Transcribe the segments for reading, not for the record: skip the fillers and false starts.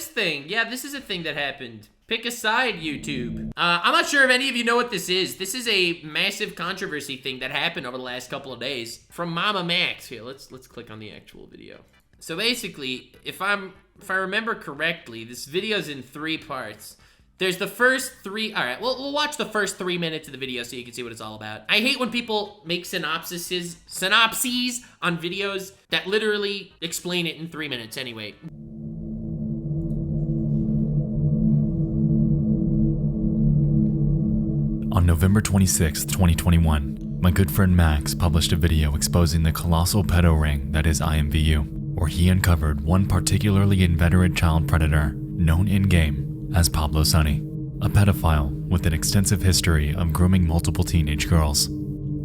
this thing. Yeah, this is a thing that happened. Pick a side, YouTube. I'm not sure if any of you know what this is. This is a massive controversy thing that happened over the last couple of days from Mamamax. Here, let's click on the actual video. So basically, if I remember correctly, this video's in 3 parts. There's the first 3. All right, we'll watch the first 3 minutes of the video so you can see what it's all about. I hate when people make synopses on videos that literally explain it in 3 minutes anyway. On November 26, 2021, my good friend Max published a video exposing the colossal pedo ring that is IMVU, where he uncovered one particularly inveterate child predator, known in-game as Pablo Sunny, a pedophile with an extensive history of grooming multiple teenage girls.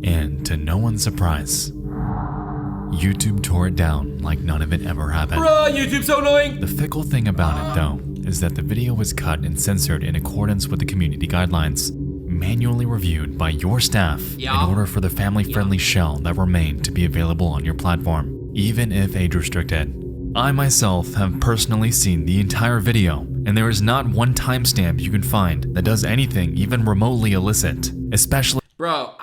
And to no one's surprise, YouTube tore it down like none of it ever happened. Bruh, YouTube's so annoying! The fickle thing about it, though, is that the video was cut and censored in accordance with the community guidelines, manually reviewed by your staff in order for the family-friendly shell that remained to be available on your platform, even if age-restricted. I myself have personally seen the entire video, and there is not one timestamp you can find that does anything even remotely illicit, especially— Bro,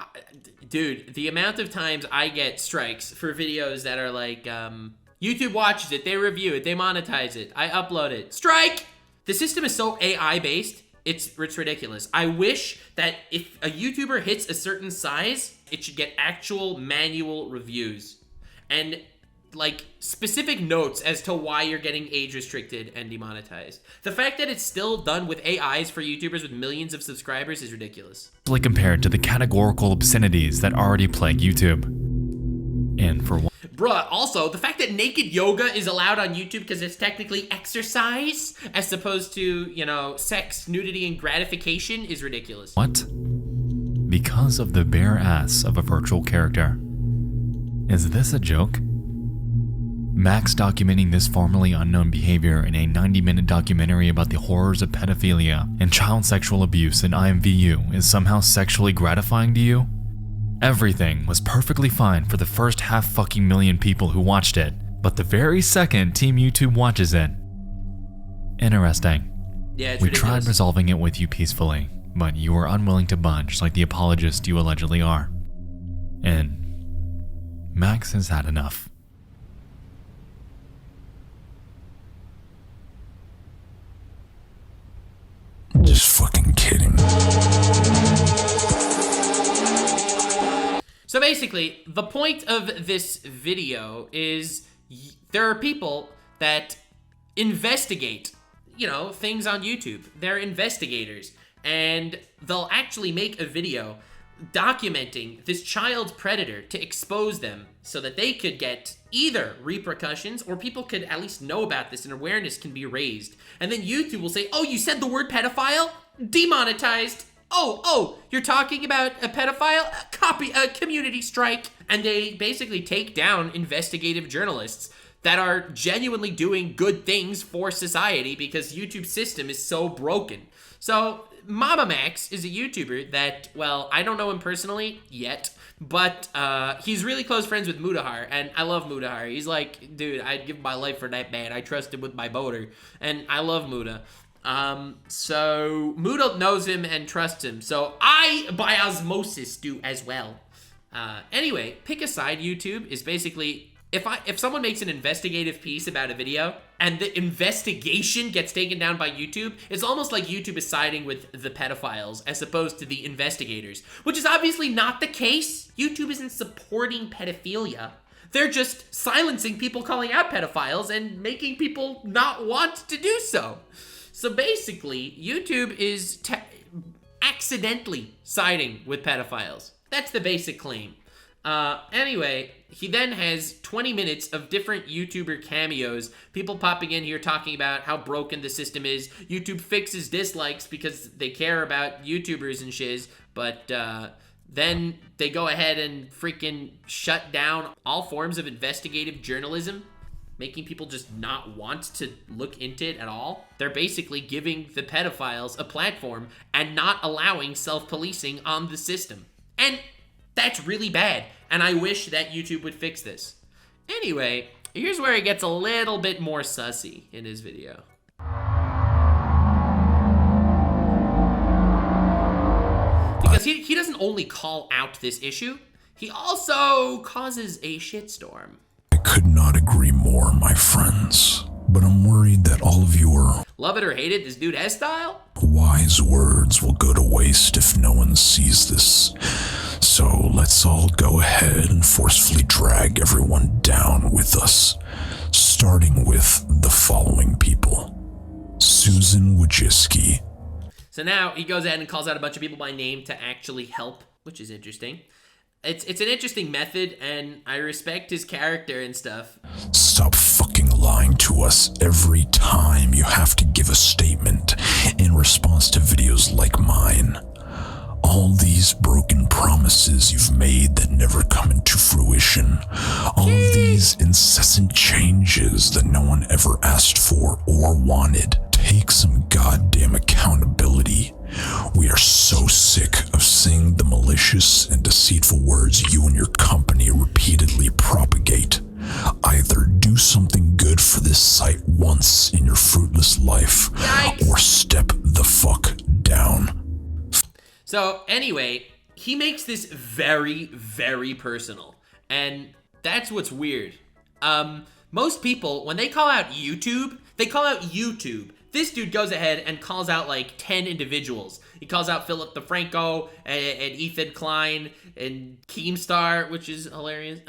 dude, the amount of times I get strikes for videos that are like, YouTube watches it, they review it, they monetize it, I upload it. Strike! The system is so AI-based, it's ridiculous. I wish that if a YouTuber hits a certain size, it should get actual manual reviews and like specific notes as to why you're getting age restricted and demonetized. The fact that it's still done with AIs for YouTubers with millions of subscribers is ridiculous. Compared to the categorical obscenities that already plague YouTube. And for one— Bruh, also, the fact that naked yoga is allowed on YouTube because it's technically exercise as opposed to, you know, sex, nudity, and gratification is ridiculous. What? Because of the bare ass of a virtual character. Is this a joke? Max documenting this formerly unknown behavior in a 90-minute documentary about the horrors of pedophilia and child sexual abuse in IMVU is somehow sexually gratifying to you? Everything was perfectly fine for the first half-fucking-million people who watched it, but the very second Team YouTube watches it. Interesting. Yeah, it's We ridiculous. tried resolving it with you peacefully, but you were unwilling to budge like the apologist you allegedly are. And Max has had enough. Just fucking kidding. So basically, the point of this video is there are people that investigate, you know, things on YouTube. They're investigators, and they'll actually make a video documenting this child predator to expose them so that they could get either repercussions or people could at least know about this and awareness can be raised. And then YouTube will say, oh, you said the word pedophile? Demonetized. Oh, you're talking about a pedophile? A community strike. And they basically take down investigative journalists that are genuinely doing good things for society because YouTube's system is so broken. So Mamamax is a YouTuber that, well, I don't know him personally yet, but he's really close friends with Mudahar, and I love Mudahar. He's like, dude, I'd give my life for that man. I trust him with my motor, and I love Muda. So Muda knows him and trusts him, so I, by osmosis, do as well. Anyway, pick a side. YouTube is basically, if someone makes an investigative piece about a video and the investigation gets taken down by YouTube, it's almost like YouTube is siding with the pedophiles as opposed to the investigators, which is obviously not the case. YouTube isn't supporting pedophilia. They're just silencing people calling out pedophiles and making people not want to do so. So basically, YouTube is accidentally siding with pedophiles. That's the basic claim. Anyway, he then has 20 minutes of different YouTuber cameos, people popping in here talking about how broken the system is. YouTube fixes dislikes because they care about YouTubers and shiz, but then they go ahead and freaking shut down all forms of investigative journalism, making people just not want to look into it at all. They're basically giving the pedophiles a platform and not allowing self-policing on the system. And that's really bad, and I wish that YouTube would fix this. Anyway, here's where it gets a little bit more sussy in his video. he doesn't only call out this issue, he also causes a shitstorm. I could not agree more, my friends. But I'm worried that all of your Love it or hate it, this dude has style. wise words will go to waste if no one sees this. So let's all go ahead and forcefully drag everyone down with us, starting with the following people. Susan Wojcicki. So now he goes ahead and calls out a bunch of people by name to actually help, which is interesting. It's an interesting method, and I respect his character and stuff. Stop fucking lying to us every time you have to give a statement in response to videos like mine. All these broken promises you've made that never come into fruition. All of these incessant changes that no one ever asked for or wanted. Take some goddamn accountability. We are so sick of seeing the malicious and deceitful words you and your company repeatedly propagate. Either do something good for this site once in your fruitless life, Yikes. or step the fuck down. So anyway, he makes this very, very personal, and that's what's weird. Most people, when they call out YouTube, they call out YouTube. This dude goes ahead and calls out like 10 individuals. He calls out Philip DeFranco and Ethan Klein and Keemstar, which is hilarious.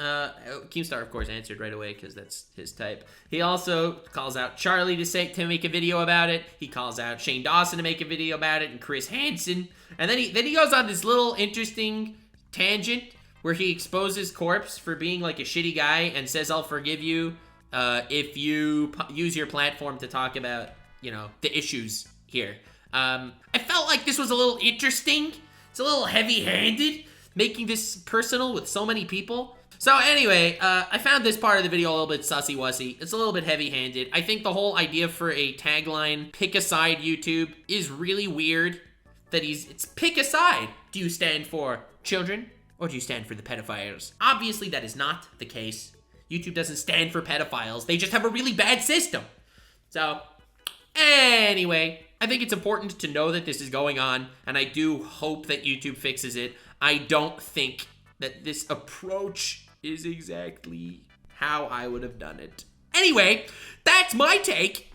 Keemstar, of course, answered right away because that's his type. He also calls out Charlie to make a video about it. He calls out Shane Dawson to make a video about it, and Chris Hansen. And then he goes on this little interesting tangent where he exposes Corpse for being like a shitty guy and says, "I'll forgive you if you use your platform to talk about, you know, the issues here." I felt like this was a little interesting. It's a little heavy-handed, making this personal with so many people. So anyway, I found this part of the video a little bit sussy-wussy. It's a little bit heavy-handed. I think the whole idea for a tagline, pick a side YouTube, is really weird. It's pick a side. Do you stand for children or do you stand for the pedophiles? Obviously, that is not the case. YouTube doesn't stand for pedophiles. They just have a really bad system. So, anyway, I think it's important to know that this is going on, and I do hope that YouTube fixes it. I don't think that this approach is exactly how I would have done it. Anyway, that's my take.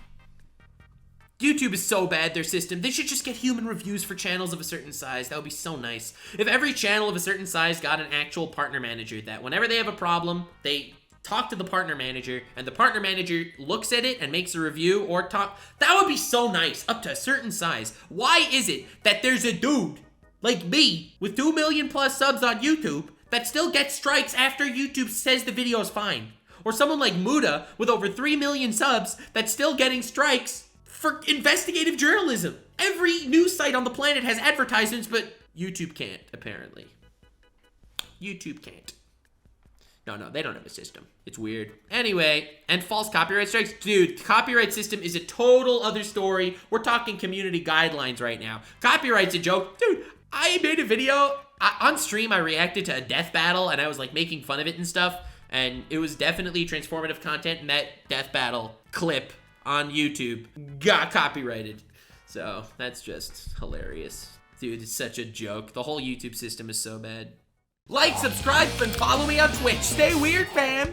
YouTube is so bad, their system. They should just get human reviews for channels of a certain size. That would be so nice. If every channel of a certain size got an actual partner manager, that whenever they have a problem, they talk to the partner manager, and the partner manager looks at it and makes a review or talk. That would be so nice, up to a certain size. Why is it that there's a dude like me with 2 million plus subs on YouTube that still gets strikes after YouTube says the video is fine? Or someone like Muda with over 3 million subs that's still getting strikes for investigative journalism? Every news site on the planet has advertisements, but YouTube can't, apparently. YouTube can't. No, they don't have a system. It's weird. Anyway, and false copyright strikes. Dude, copyright system is a total other story. We're talking community guidelines right now. Copyright's a joke. Dude, I made a video. On stream, I reacted to a death battle, and I was like making fun of it and stuff. And it was definitely transformative content, and that death battle clip on YouTube got copyrighted. So that's just hilarious. Dude, it's such a joke. The whole YouTube system is so bad. Like, subscribe, and follow me on Twitch. Stay weird, fam.